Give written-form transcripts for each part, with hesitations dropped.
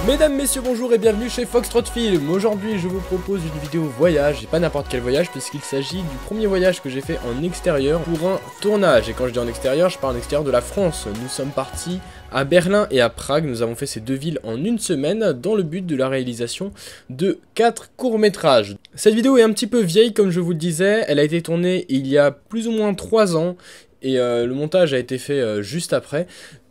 Mesdames, messieurs, bonjour et bienvenue chez Foxtrot Film. Aujourd'hui, je vous propose une vidéo voyage, et pas n'importe quel voyage, puisqu'il s'agit du premier voyage que j'ai fait en extérieur pour un tournage. Et quand je dis en extérieur, je parle en extérieur de la France. Nous sommes partis à Berlin et à Prague. Nous avons fait ces deux villes en une semaine dans le but de la réalisation de 4 courts-métrages. Cette vidéo est un petit peu vieille, comme je vous le disais. Elle a été tournée il y a plus ou moins 3 ans. Et le montage a été fait juste après.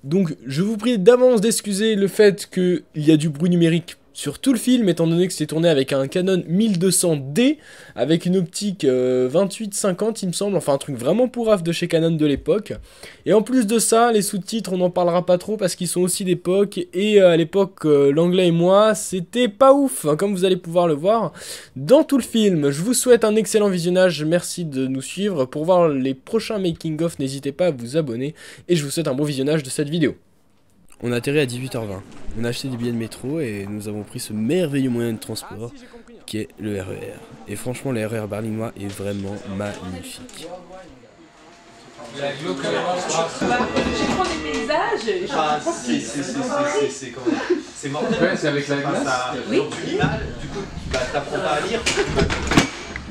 Donc je vous prie d'avance d'excuser le fait qu'il y a du bruit numérique sur tout le film, étant donné que c'est tourné avec un Canon 1200D, avec une optique 28-50 il me semble, enfin un truc vraiment pourrave de chez Canon de l'époque. Et en plus de ça, les sous-titres on n'en parlera pas trop parce qu'ils sont aussi d'époque, et à l'époque l'anglais et moi c'était pas ouf, hein, comme vous allez pouvoir le voir dans tout le film. Je vous souhaite un excellent visionnage, merci de nous suivre. Pour voir les prochains making-of, n'hésitez pas à vous abonner, et je vous souhaite un bon visionnage de cette vidéo. On a atterri à 18h20, on a acheté des billets de métro et nous avons pris ce merveilleux moyen de transport qui est le RER. Et franchement, le RER berlinois est vraiment magnifique. Je prends des paysages. C'est mortel. Ouais, c'est avec la glace. Oui. Du mal, du coup, t'apprends pas à lire.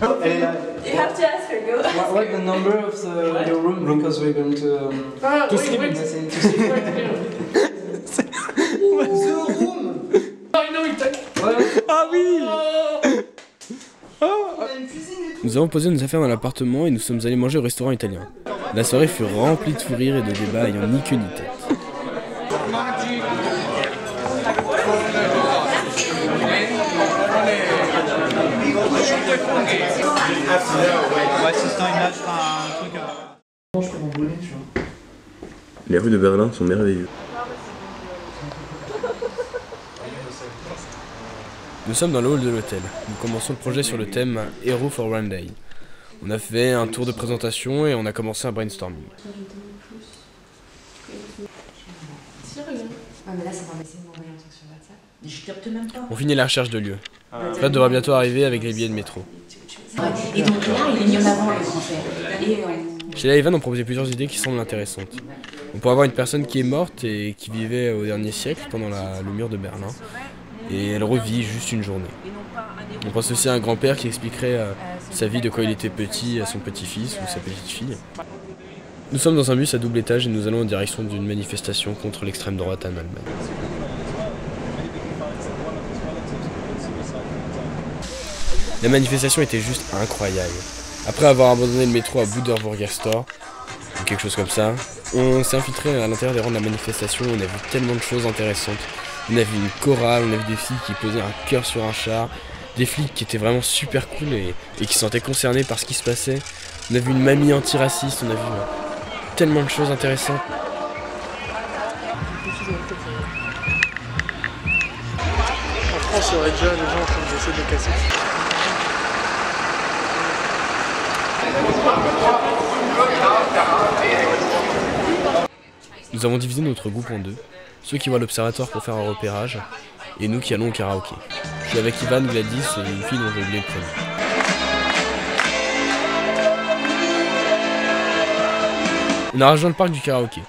You have to ask her, go. What the number of the room because we're going to sleep in the same The room. Ah oui! Nous avons posé nos affaires dans l'appartement et nous sommes allés manger au restaurant italien. La soirée fut remplie de fou rire et de débats ayant ni queue ni tête. Les rues de Berlin sont merveilleuses. Nous sommes dans le hall de l'hôtel. Nous commençons le projet sur le thème Hero for One Day. On a fait un tour de présentation et on a commencé un brainstorming. On finit la recherche de lieu. Fred devra bientôt arriver avec les billets de métro. Et donc là, il est mis en avant le grand frère. Chez la Evan, on proposait plusieurs idées qui semblent intéressantes. On pourrait avoir une personne qui est morte et qui vivait au dernier siècle pendant le mur de Berlin. Et elle revit juste une journée. On pense aussi à un grand-père qui expliquerait sa vie de quand il était petit à son petit-fils ou sa petite-fille. Nous sommes dans un bus à double étage et nous allons en direction d'une manifestation contre l'extrême droite en Allemagne. La manifestation était juste incroyable. Après avoir abandonné le métro à Buderburger-Tor, ou quelque chose comme ça, on s'est infiltré à l'intérieur des rangs de la manifestation. On a vu tellement de choses intéressantes. On a vu une chorale, on a vu des filles qui posaient un cœur sur un char, des flics qui étaient vraiment super cool et qui se sentaient concernés par ce qui se passait. On a vu une mamie antiraciste, on a vu tellement de choses intéressantes. En France, il y aurait déjà des gens en train d'essayer de le casser. Nous avons divisé notre groupe en deux. Ceux qui vont à l'observatoire pour faire un repérage, et nous qui allons au karaoké. Je suis avec Ivan, Gladys et une fille dont j'ai oublié le prénom. On a rejoint le parc du karaoké.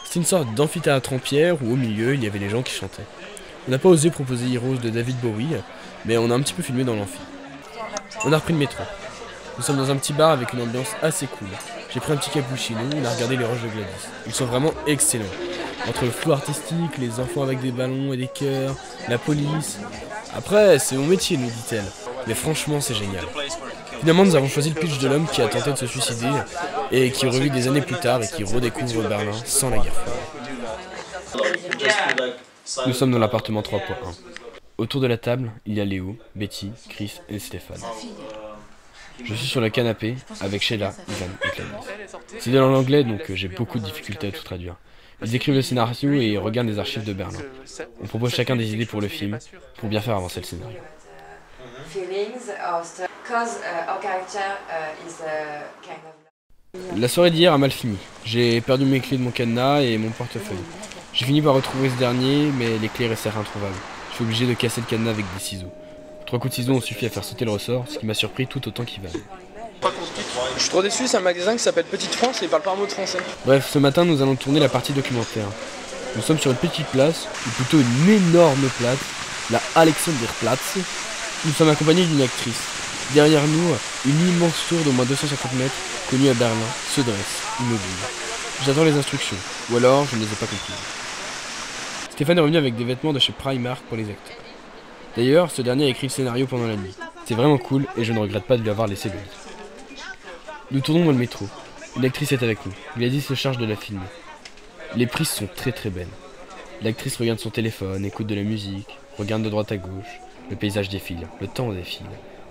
C'était une sorte d'amphithéâtre en pierre où au milieu il y avait les gens qui chantaient. On n'a pas osé proposer Heroes de David Bowie, mais on a un petit peu filmé dans l'amphi. On a repris le métro. Nous sommes dans un petit bar avec une ambiance assez cool. J'ai pris un petit cappuccino, on a regardé les rushs de Gladys. Ils sont vraiment excellents. Entre le flou artistique, les enfants avec des ballons et des cœurs, la police. Après, c'est mon métier, nous dit-elle. Mais franchement, c'est génial. Finalement, nous avons choisi le pitch de l'homme qui a tenté de se suicider et qui revit des années plus tard et qui redécouvre Berlin sans la guerre froide. Nous sommes dans l'appartement 3.1. Autour de la table, il y a Léo, Betty, Chris et Stéphane. Je suis sur le canapé avec Sheila, Ivan et Clarisse. C'est dans l'anglais donc j'ai beaucoup de difficultés à tout traduire. Ils écrivent le scénario et regardent les archives de Berlin. On propose chacun des idées pour le film, pour bien faire avancer le scénario. La soirée d'hier a mal fini. J'ai perdu mes clés de mon cadenas et mon portefeuille. J'ai fini par retrouver ce dernier, mais les clés restèrent introuvables. Je suis obligé de casser le cadenas avec des ciseaux. 3 coups de ciseaux ont suffi à faire sauter le ressort, ce qui m'a surpris tout autant qu'Ivan. Je suis trop déçu, c'est un magasin qui s'appelle Petite France et il parle pas un mot de français. Bref, ce matin nous allons tourner la partie documentaire. Nous sommes sur une petite place, ou plutôt une énorme place, la Alexanderplatz. Nous sommes accompagnés d'une actrice. Derrière nous, une immense tour d'au moins 250 mètres, connue à Berlin, se dresse, immobile. J'attends les instructions, ou alors je ne les ai pas comprises. Stéphane est revenu avec des vêtements de chez Primark pour les acteurs. D'ailleurs, ce dernier a écrit le scénario pendant la nuit. C'est vraiment cool et je ne regrette pas de lui avoir laissé le lit. Nous tournons dans le métro. Une actrice est avec nous. Gladys se charge de la filmer. Les prises sont très belles. L'actrice regarde son téléphone, écoute de la musique, regarde de droite à gauche. Le paysage défile, le temps défile,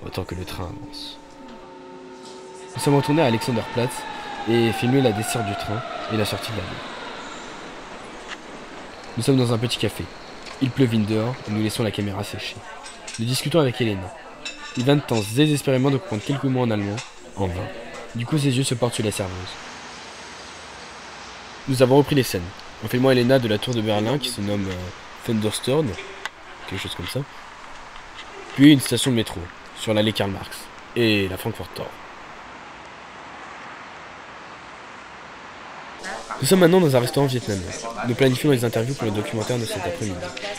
autant que le train avance. Nous sommes retournés à Alexanderplatz et filmé la desserte du train et la sortie de la ville. Nous sommes dans un petit café. Il pleuvine dehors et nous laissons la caméra sécher. Nous discutons avec Elena. Ivan tente désespérément de comprendre quelques mots en allemand, en vain. Du coup, ses yeux se portent sur la serveuse. Nous avons repris les scènes, en filmant Elena de la tour de Berlin qui se nomme Thunderstorm, quelque chose comme ça. Puis une station de métro, sur l'allée Karl Marx, et la Frankfurt Tor. Nous sommes maintenant dans un restaurant vietnamien. Nous planifions les interviews pour le documentaire de cet après-midi.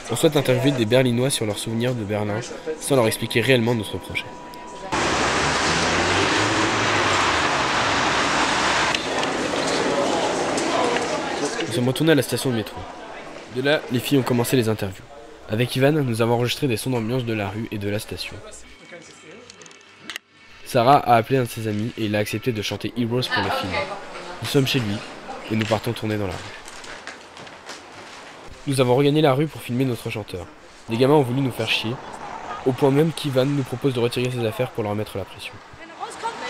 On souhaite interviewer des Berlinois sur leurs souvenirs de Berlin, sans leur expliquer réellement notre projet. Nous sommes retournés à la station de métro. De là, les filles ont commencé les interviews. Avec Ivan, nous avons enregistré des sons d'ambiance de la rue et de la station. Sarah a appelé un de ses amis et il a accepté de chanter Heroes pour le film. Nous sommes chez lui et nous partons tourner dans la rue. Nous avons regagné la rue pour filmer notre chanteur. Les gamins ont voulu nous faire chier, au point même qu'Ivan nous propose de retirer ses affaires pour leur mettre la pression.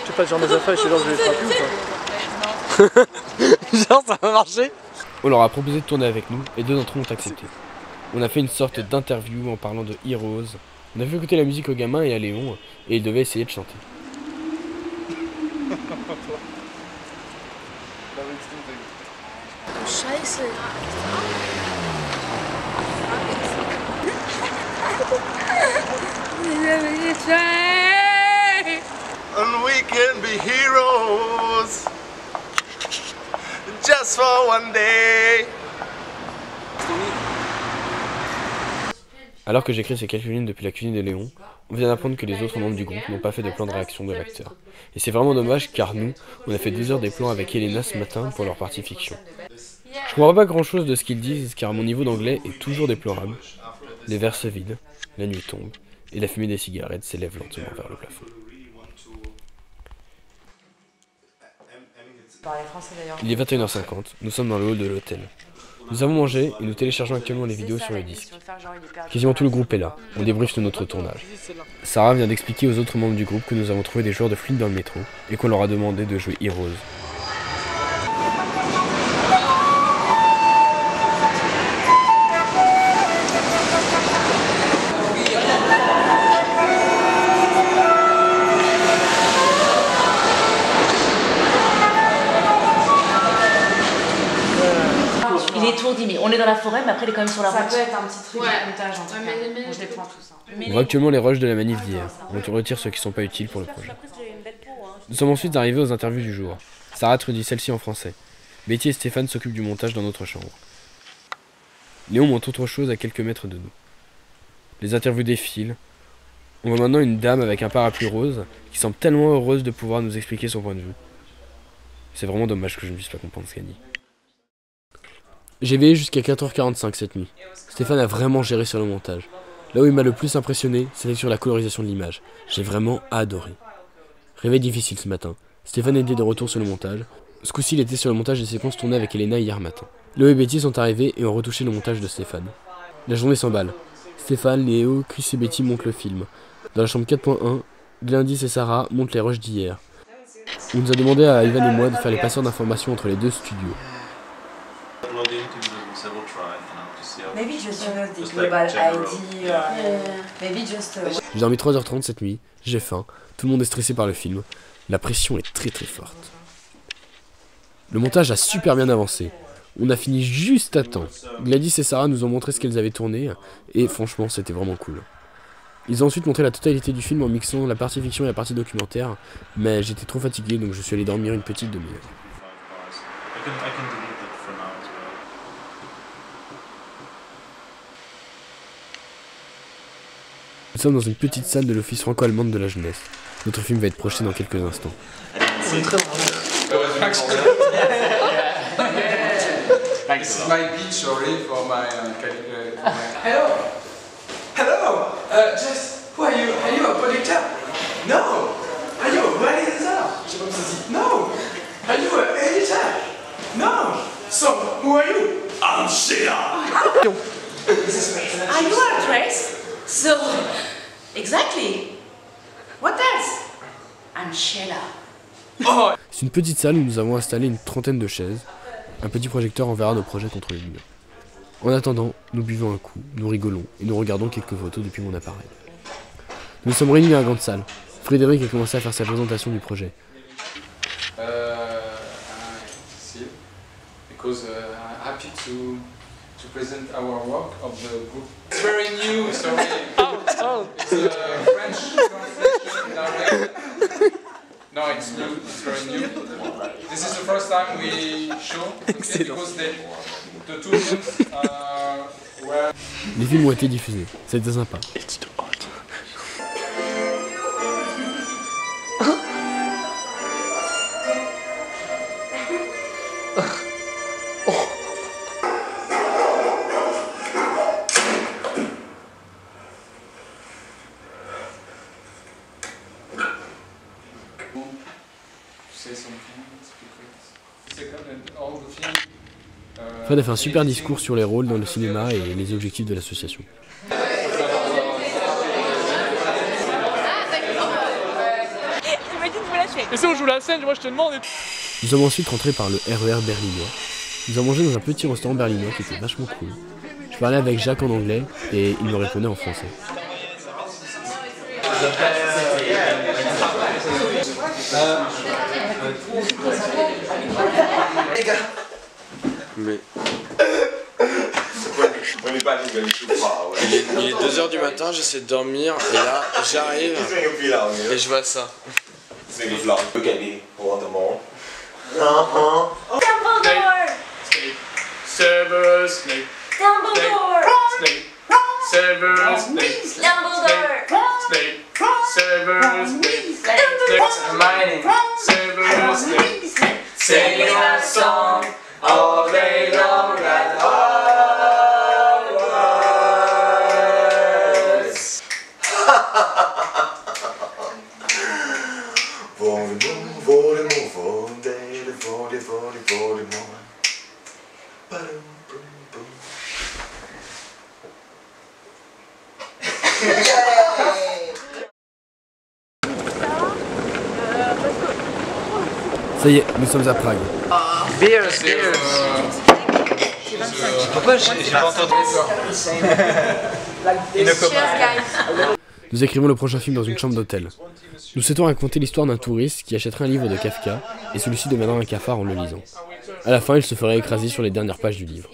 Je sais pas, genre mes affaires, je sais genre je vais les frapper ou pas. Genre ça va marcher. On leur a proposé de tourner avec nous et 2 d'entre eux ont accepté. On a fait une sorte d'interview en parlant de Heroes. On a fait écouter la musique aux gamins et à Léon et ils devaient essayer de chanter. Scheiße. And we can be heroes just for one day. Alors que j'écris ces quelques lignes depuis la cuisine de Léon, on vient d'apprendre que les autres membres du groupe n'ont pas fait de plan de réaction de l'acteur. Et c'est vraiment dommage car nous, on a fait 2 heures des plans avec Elena ce matin pour leur partie fiction. Je comprends pas grand chose de ce qu'ils disent car mon niveau d'anglais est toujours déplorable. Les verres se vident, la nuit tombe, et la fumée des cigarettes s'élève lentement vers le plafond. Il est 21h50, nous sommes dans le hall de l'hôtel. Nous avons mangé et nous téléchargeons actuellement les vidéos sur le disque. Quasiment tout le groupe est là, on débriefe de notre tournage. Sarah vient d'expliquer aux autres membres du groupe que nous avons trouvé des joueurs de flûte dans le métro et qu'on leur a demandé de jouer Heroes. Il est étourdi, mais on est dans la forêt, mais après il est quand même sur la route. Ça peut être un petit truc de montage en tout cas. Bon, je les prends tous. On voit actuellement les rushs de la manif d'hier. On retire ceux qui sont pas utiles pour le projet. Nous sommes ensuite arrivés aux interviews du jour. Sarah traduit celle-ci en français. Betty et Stéphane s'occupent du montage dans notre chambre. Léon montre autre chose à quelques mètres de nous. Les interviews défilent. On voit maintenant une dame avec un parapluie rose qui semble tellement heureuse de pouvoir nous expliquer son point de vue. C'est vraiment dommage que je ne puisse pas comprendre ce qu'elle dit. J'ai veillé jusqu'à 4h45 cette nuit. Stéphane a vraiment géré sur le montage. Là où il m'a le plus impressionné, c'était sur la colorisation de l'image. J'ai vraiment adoré. Réveil difficile ce matin. Stéphane était de retour sur le montage. Ce coup-ci, il était sur le montage des séquences tournées avec Elena hier matin. Léo et Betty sont arrivés et ont retouché le montage de Stéphane. La journée s'emballe. Stéphane, Léo, Chris et Betty montent le film. Dans la chambre 4.1, Gladys et Sarah montent les rushs d'hier. On nous a demandé à Ivan et moi de faire les passeurs d'informations entre les 2 studios. Maybe just the global idea. Maybe just. J'ai dormi 3h30 cette nuit, j'ai faim, tout le monde est stressé par le film. La pression est très forte. Le montage a super bien avancé. On a fini juste à temps. Gladys et Sarah nous ont montré ce qu'elles avaient tourné, et franchement c'était vraiment cool. Ils ont ensuite montré la totalité du film en mixant la partie fiction et la partie documentaire, mais j'étais trop fatigué donc je suis allé dormir une petite demi-heure. Nous sommes dans une petite salle de l'Office franco-allemande de la jeunesse. Notre film va être projeté dans quelques instants. This is my pitch, sorry, for my Hello! Hello! Just, who are you? Are you a producteur? No! Are you a réalisateur? Je sais pas comment ça se dit. No! Are you an editor? No! So, who are you? I'm Sheila! Are you an actress? So, exactly. What else? I'm Sheila. Oh! C'est une petite salle où nous avons installé une trentaine de chaises. Un petit projecteur enverra nos projets contre les murs. En attendant, nous buvons un coup, nous rigolons et nous regardons quelques photos depuis mon appareil. Nous sommes réunis dans la grande salle. Frédéric a commencé à faire sa présentation du projet. Because I'm happy to present our work of the group. It's very new, sorry. It's a French translation direct. No, it's new. It's very new. This is the first time we show it because the two films were. Les films ont été diffusés. C'était sympa. Fred a fait un super discours sur les rôles dans le cinéma et les objectifs de l'association. Et si on joue la scène, moi je te demande. Nous sommes ensuite rentrés par le RER berlinois. Nous avons mangé dans un petit restaurant berlinois qui était vachement cool. Je parlais avec Jacques en anglais et il me répondait en français. Mais... Il est 2h du matin, j'essaie de dormir et là j'arrive et je vois ça. Dumbledore! Severus Snape. Dumbledore! Snape. Severus Snape. Dumbledore! Snape. Severus Snape. Hermione! Severus Snape. Singing a song all day long at Hogwarts. Ça y est, nous sommes à Prague. Pourquoi j'ai pas entendu Nous écrivons le prochain film dans une chambre d'hôtel. Nous souhaitons raconter l'histoire d'un touriste qui achèterait un livre de Kafka et celui-ci deviendra un cafard en le lisant. À la fin, il se ferait écraser sur les dernières pages du livre.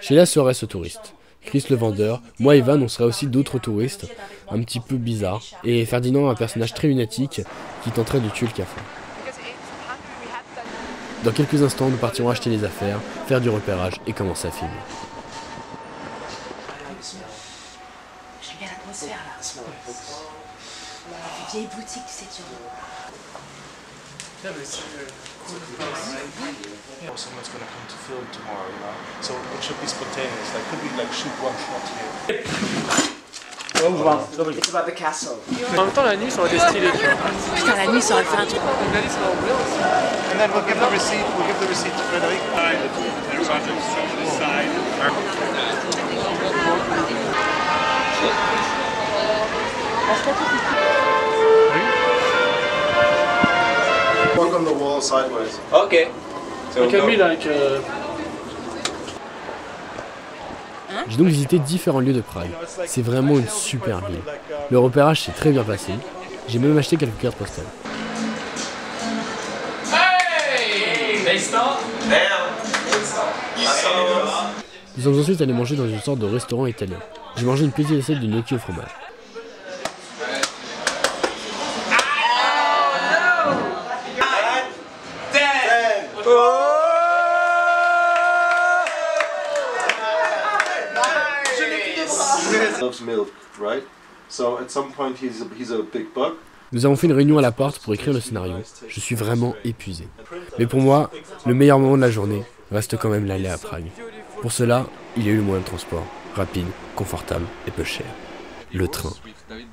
Sheila serait ce touriste. Chris le vendeur, moi et Van on serait aussi d'autres touristes, un petit peu bizarres, et Ferdinand un personnage très lunatique qui tenterait de tuer le cafard. Dans quelques instants, nous partirons acheter les affaires, faire du repérage et commencer à filmer. J'aime bien l'atmosphère là. Une vieille boutique, tu sais, tu vois. Someone's gonna come to film tomorrow, you know. So it should be spontaneous. Like, could we like shoot one shot here? It's about the castle. En même temps, la nuit ça aurait été stylé, tu vois. Putain, la nuit, ça aurait fait un truc. La nuit ça aurait été bien. And then we'll give the receipt. We'll give the receipt to Frederic. Walk on the wall sideways. Okay. So Camille avec. J'ai donc visité différents lieux de Prague. C'est vraiment une super ville. Le repérage s'est très bien passé. J'ai même acheté quelques cartes postales. Nous sommes ensuite allés manger dans une sorte de restaurant italien. J'ai mangé une petite assiette de gnocchi au fromage. Loves milk, right? So at some point he's a big bug. Nous avons fait une réunion à la porte pour écrire le scénario. Je suis vraiment épuisé. Mais pour moi, le meilleur moment de la journée reste quand même l'aller à Prague. Pour cela, il y a eu le moyen de transport, rapide, confortable et peu cher. Le train.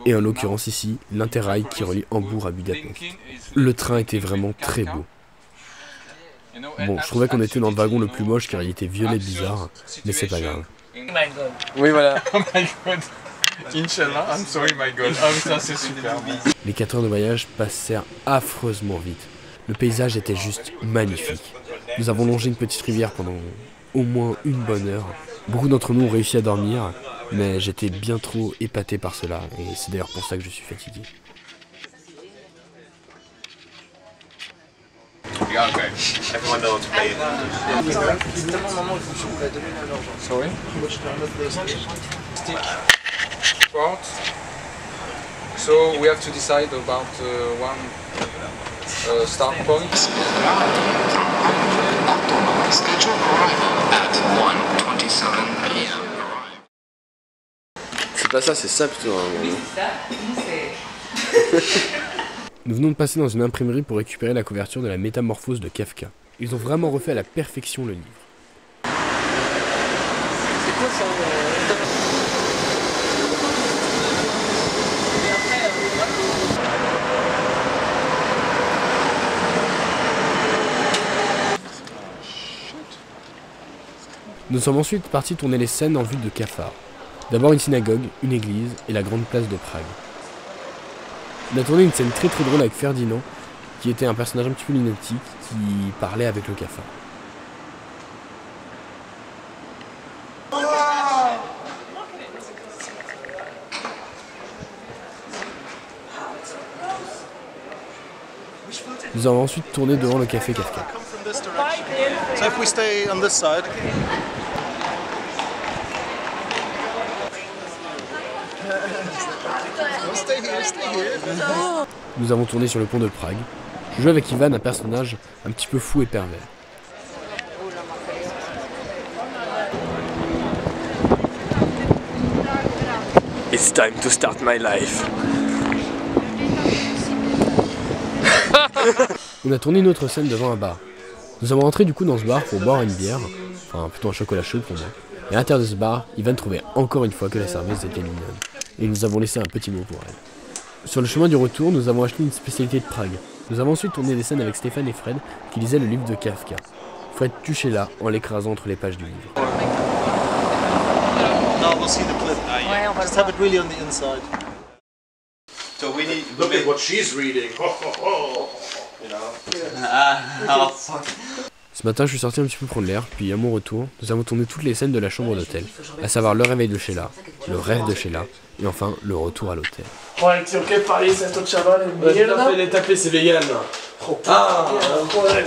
Et en l'occurrence ici, l'Interrail qui relie Hambourg à Budapest. Le train était vraiment très beau. Bon, je trouvais qu'on était dans le wagon le plus moche car il était violet bizarre, mais c'est pas grave. Oui, voilà. Oh my god. Inch'Allah, I'm sorry my god. Ah putain, c'est super. Les 4 heures de voyage passèrent affreusement vite. Le paysage était juste magnifique. Nous avons longé une petite rivière pendant au moins une bonne heure. Beaucoup d'entre nous ont réussi à dormir, mais j'étais bien trop épaté par cela, et c'est d'ailleurs pour ça que je suis fatigué. Yeah, okay. Everyone knows to pay. Sorry? Sport. So we have to decide about one start point. Scheduled arrival at 1:27 p.m. C'est pas ça, c'est ça plutôt. Oui, c'est ça. Nous, c'est... Nous venons de passer dans une imprimerie pour récupérer la couverture de la Métamorphose de Kafka. Ils ont vraiment refait à la perfection le livre. C'est quoi ça Nous sommes ensuite partis tourner les scènes en vue de Cafard. D'abord une synagogue, une église et la grande place de Prague. On a tourné une scène très drôle avec Ferdinand, qui était un personnage un petit peu lunatique, qui parlait avec le cafard. Nous avons ensuite tourné devant le café Kafka. So if we stay on this side. Nous avons tourné sur le pont de Prague. Je jouais avec Ivan, un personnage un petit peu fou et pervers. It's time to start my life. On a tourné une autre scène devant un bar. Nous avons entré du coup dans ce bar pour boire une bière, enfin plutôt un chocolat chaud pour moi. Et à l'intérieur de ce bar, Ivan trouvait encore une fois que la serveuse était mignonne. Et nous avons laissé un petit mot pour elle. Sur le chemin du retour, nous avons acheté une spécialité de Prague. Nous avons ensuite tourné des scènes avec Stéphane et Fred qui lisaient le livre de Kafka. Fred tuchait là en l'écrasant entre les pages du livre. No, we'll see the clip. Ouais, on va Just le have it really on the inside. So we need. Look at what she's reading. You know. Ce matin, je suis sorti un petit peu prendre l'air, puis à mon retour, nous avons tourné toutes les scènes de la chambre d'hôtel, à savoir le réveil de Sheila, le rêve de Sheila, et enfin le retour à l'hôtel. Ouais, c'est ok, parler, c'est un chaval. Les taper, c'est légal. Ah, ouais.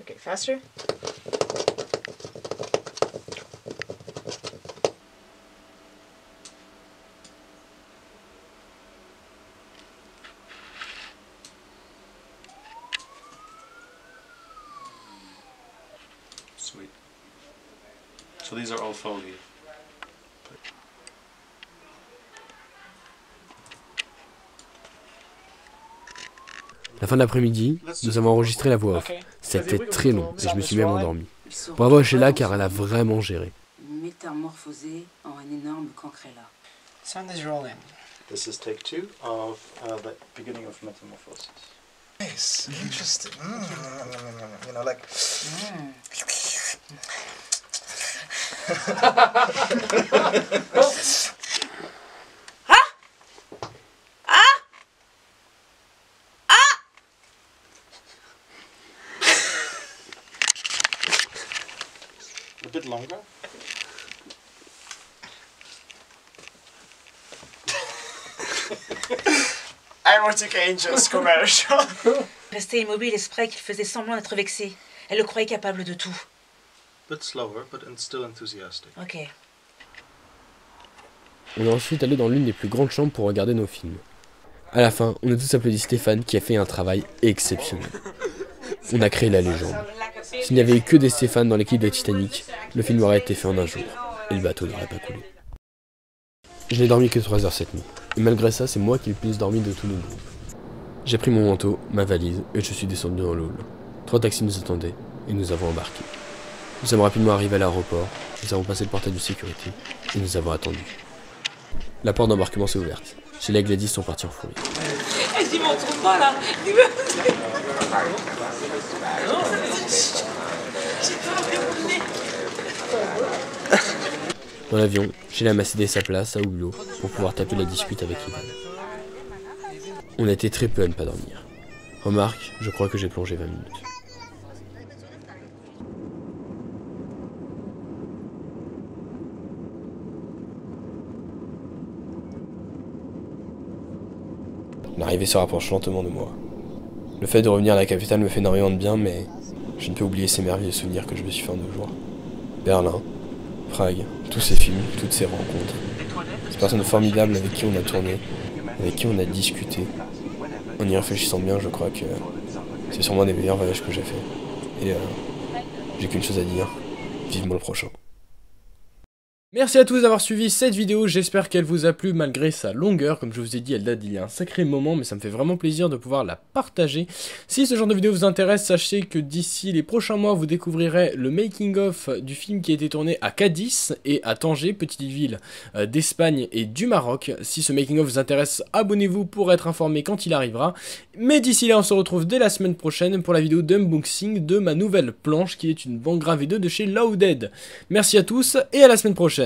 Okay, faster. Sweet. So these are all foggy. La fin de l'après-midi, nous avons enregistré la voix off. C'était très long, et je me suis même endormi. Bravo à Sheila car elle a vraiment géré. Métamorphosé en un énorme cancréla. Sound is rolling. This is take 2 of the beginning of Metamorphosis. Nice. Interesting. You know, like. A bit longer. Erotic Angels commercial. Resté immobile et spray qu'il faisait semblant d'être vexé. Elle le croyait capable de tout. Bit slower, but still enthusiastic. Ok. On est ensuite allé dans l'une des plus grandes chambres pour regarder nos films. À la fin, on a tous applaudi Stéphane qui a fait un travail exceptionnel. On a créé la légende. S'il n'y avait eu que des Stéphane dans l'équipe de Titanic, le film aurait été fait en un jour, et le bateau n'aurait pas coulé. Je n'ai dormi que 3 heures cette nuit, et malgré ça, c'est moi qui ai le plus dormi de tout le groupe. J'ai pris mon manteau, ma valise, et je suis descendu dans l'hall. 3 taxis nous attendaient, et nous avons embarqué. Nous sommes rapidement arrivés à l'aéroport, nous avons passé le portail de sécurité, et nous avons attendu. La porte d'embarquement s'est ouverte. Sheila et Gladys sont partis en fourrure. Je dis, m'en trouve pas là. Dans l'avion, Sheila m'a cédé sa place à hublot pour pouvoir taper la discute avec Ivan. On a été très peu à ne pas dormir. Remarque, je crois que j'ai plongé 20 minutes. L'arrivée se rapproche lentement de moi. Le fait de revenir à la capitale me fait énormément de bien, mais je ne peux oublier ces merveilleux souvenirs que je me suis fait en 2 jours. Berlin, Prague, tous ces films, toutes ces rencontres. Ces personnes formidables avec qui on a tourné, avec qui on a discuté. En y réfléchissant bien, je crois que c'est sûrement un des meilleurs voyages que j'ai fait. Et j'ai qu'une chose à dire, vivement le prochain. Merci à tous d'avoir suivi cette vidéo, j'espère qu'elle vous a plu malgré sa longueur. Comme je vous ai dit, elle date d'il y a un sacré moment, mais ça me fait vraiment plaisir de pouvoir la partager. Si ce genre de vidéo vous intéresse, sachez que d'ici les prochains mois, vous découvrirez le making-of du film qui a été tourné à Cadiz et à Tanger, petite ville d'Espagne et du Maroc. Si ce making-of vous intéresse, abonnez-vous pour être informé quand il arrivera. Mais d'ici là, on se retrouve dès la semaine prochaine pour la vidéo d'unboxing de ma nouvelle planche qui est une bande gravée 2 de chez Louded. Merci à tous et à la semaine prochaine.